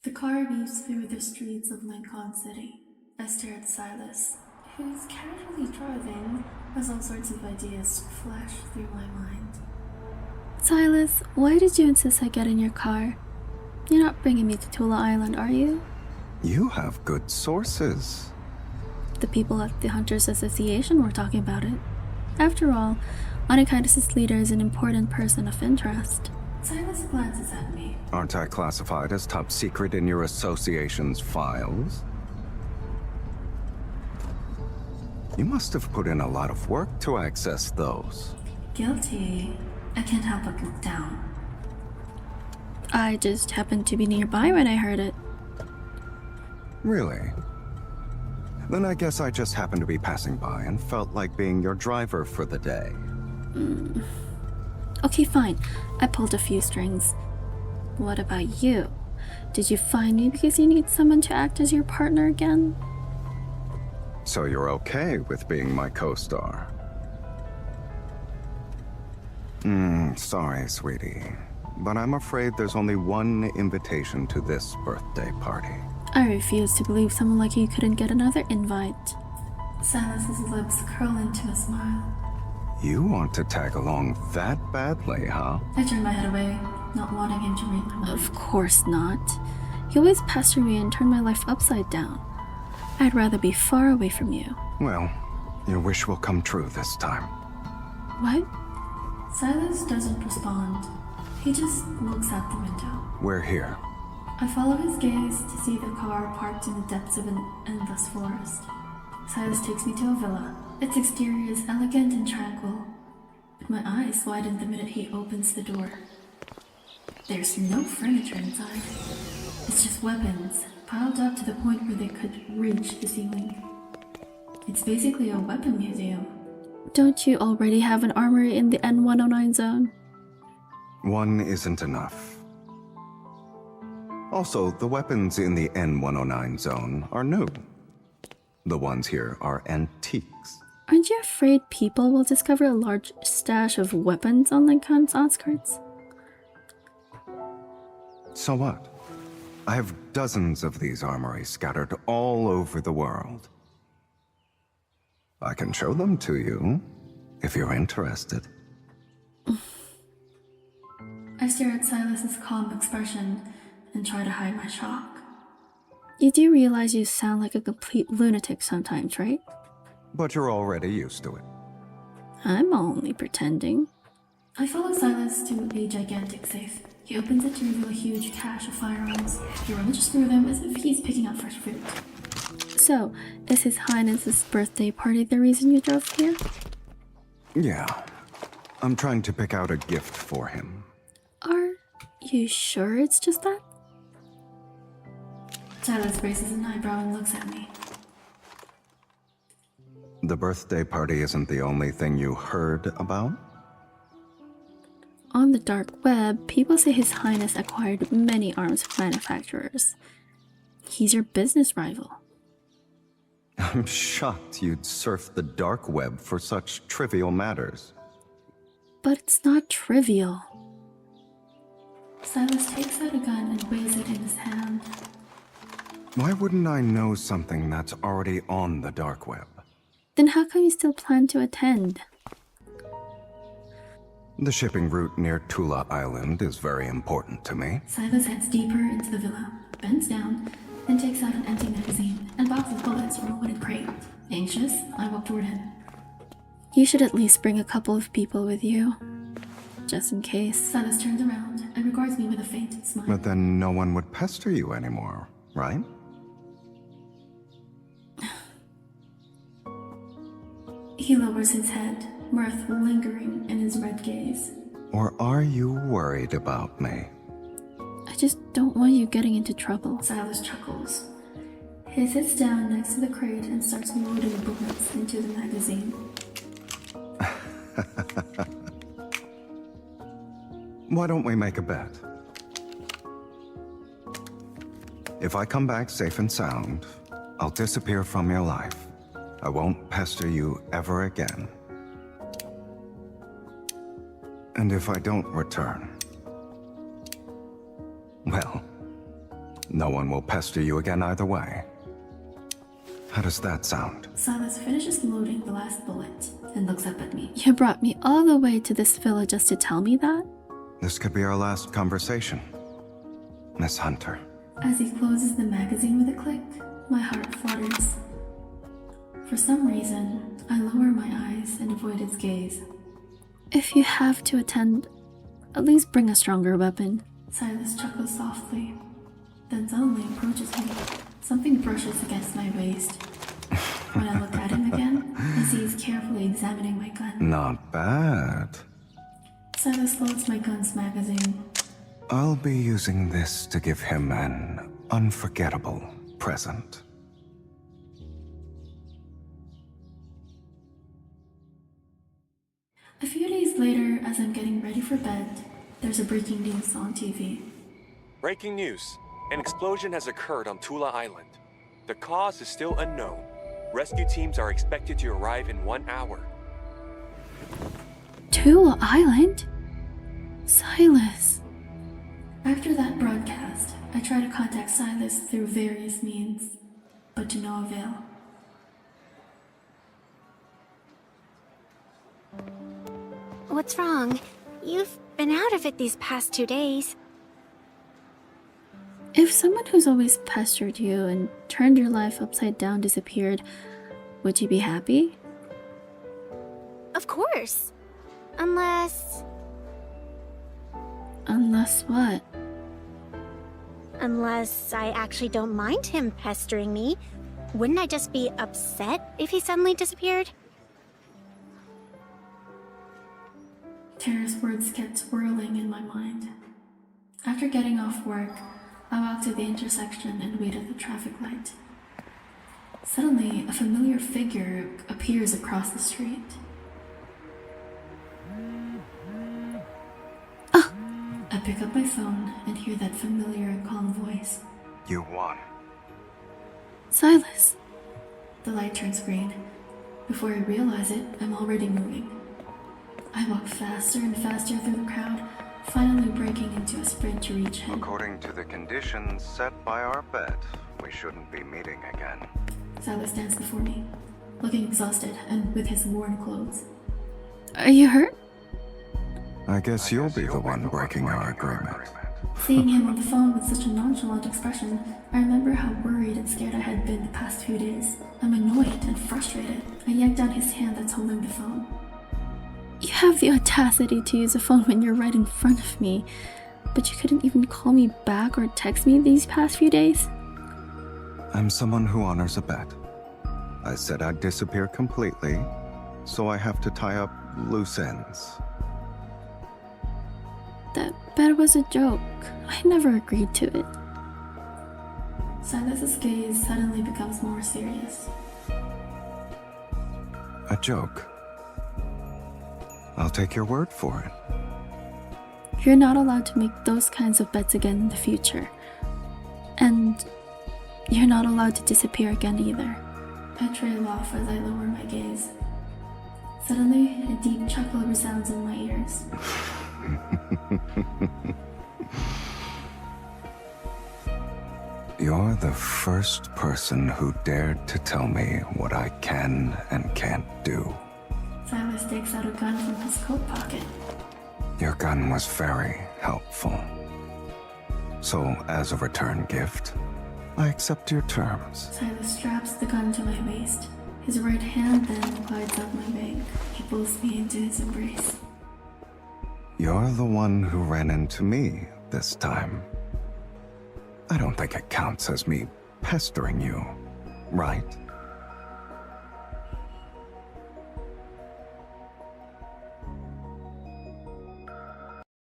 The car weaves through the streets of Lincoln City. I stare at Sylus, who's casually driving as all sorts of ideas flash through my mind. Sylus, why did you insist I get in your car? You're not bringing me to Tula Island, are you? You have good sources. The people at the Hunters Association were talking about it. After all, Anakitis' leader is an important person of interest. Sylus glances at me. Aren't I classified as top secret in your association's files? You must have put in a lot of work to access those. Guilty. I can't help but look down. I just happened to be nearby when I heard it. Really? Then I guess I just happened to be passing by and felt like being your driver for the day. Okay, fine. I pulled a few strings. What about you? Did you find me because you need someone to act as your partner again? So you're okay with being my co-star? Sorry, sweetie. But I'm afraid there's only one invitation to this birthday party. I refuse to believe someone like you couldn't get another invite. Silas's lips curl into a smile. You want to tag along that badly, huh? I turn my head away, not wanting him to read my mind. Of course not. You always pester me and turn my life upside down. I'd rather be far away from you. Well, your wish will come true this time. What? Sylus doesn't respond. He just looks out the window. We're here. I follow his gaze to see the car parked in the depths of an endless forest. Sylus takes me to a villa. Its exterior is elegant and tranquil. My eyes widen the minute he opens the door. There's no furniture inside. It's just weapons, piled up to the point where they could reach the ceiling. It's basically a weapon museum. Don't you already have an armory in the N109 zone? One isn't enough. Also, the weapons in the N109 zone are new. The ones here are antiques. Aren't you afraid people will discover a large stash of weapons on Lincoln's outskirts? So what? I have dozens of these armories scattered all over the world. I can show them to you, if you're interested. I stare at Silas's calm expression and try to hide my shock. You do realize you sound like a complete lunatic sometimes, right? But you're already used to it. I'm only pretending. I follow Sylus to a gigantic safe. He opens it to reveal a huge cache of firearms. He rummages through them as if he's picking out fresh fruit. So, is His Highness's birthday party the reason you drove here? Yeah. I'm trying to pick out a gift for him. Are you sure it's just that? Sylus raises an eyebrow and looks at me. The birthday party isn't the only thing you heard about? On the dark web, people say His Highness acquired many arms manufacturers. He's your business rival. I'm shocked you'd surf the dark web for such trivial matters. But it's not trivial. Sylus takes out a gun and weighs it in his hand. Why wouldn't I know something that's already on the dark web? Then how come you still plan to attend? The shipping route near Tula Island is very important to me. Sylus heads deeper into the villa, bends down, and takes out an empty magazine and boxes bullets from a wooden crate. Anxious, I walk toward him. You should at least bring a couple of people with you. Just in case. Sylus turns around and regards me with a faint smile. But then no one would pester you anymore, right? He lowers his head, mirth lingering in his red gaze. Or are you worried about me? I just don't want you getting into trouble. Sylus chuckles. He sits down next to the crate and starts loading bullets into the magazine. Why don't we make a bet? If I come back safe and sound, I'll disappear from your life. I won't pester you ever again. And if I don't return, well, no one will pester you again either way. How does that sound? Sylus finishes loading the last bullet and looks up at me. You brought me all the way to this villa just to tell me that? This could be our last conversation, Miss Hunter. As he closes the magazine with a click, my heart flutters. For some reason, I lower my eyes and avoid his gaze. If you have to attend, at least bring a stronger weapon. Sylus chuckles softly, then suddenly approaches me. Something brushes against my waist. When I look at him again, I see he's carefully examining my gun. Not bad. Sylus loads my gun's magazine. I'll be using this to give him an unforgettable present. A few days later, as I'm getting ready for bed, there's a breaking news on TV. Breaking news. An explosion has occurred on Tula Island. The cause is still unknown. Rescue teams are expected to arrive in 1 hour. Tula Island? Sylus. After that broadcast, I try to contact Sylus through various means, but to no avail. What's wrong? You've been out of it these past 2 days. If someone who's always pestered you and turned your life upside down disappeared, would you be happy? Of course. Unless what? Unless I actually don't mind him pestering me. Wouldn't I just be upset if he suddenly disappeared? Tara's words kept swirling in my mind. After getting off work, I walked to the intersection and wait at the traffic light. Suddenly, a familiar figure appears across the street. I pick up my phone and hear that familiar, calm voice. You won. Sylus. The light turns green. Before I realize it, I'm already moving. I walk faster and faster through the crowd, finally breaking into a sprint to reach him. According to the conditions set by our bet, we shouldn't be meeting again. Sylus stands before me, looking exhausted and with his worn clothes. Are you hurt? I guess you'll be the one breaking our agreement. Seeing him on the phone with such a nonchalant expression, I remember how worried and scared I had been the past few days. I'm annoyed and frustrated. I yank down his hand that's holding the phone. You have the audacity to use a phone when you're right in front of me, but you couldn't even call me back or text me these past few days? I'm someone who honors a bet. I said I'd disappear completely, so I have to tie up loose ends. That bet was a joke. I never agreed to it. Sylus's gaze suddenly becomes more serious. A joke? I'll take your word for it. You're not allowed to make those kinds of bets again in the future. And you're not allowed to disappear again either. I trail off as I lower my gaze. Suddenly, a deep chuckle resounds in my ears. You're the first person who dared to tell me what I can and can't do. Sylus takes out a gun from his coat pocket. Your gun was very helpful. So, as a return gift, I accept your terms. Sylus straps the gun to my waist. His right hand then glides up my back. He pulls me into his embrace. You're the one who ran into me this time. I don't think it counts as me pestering you, right?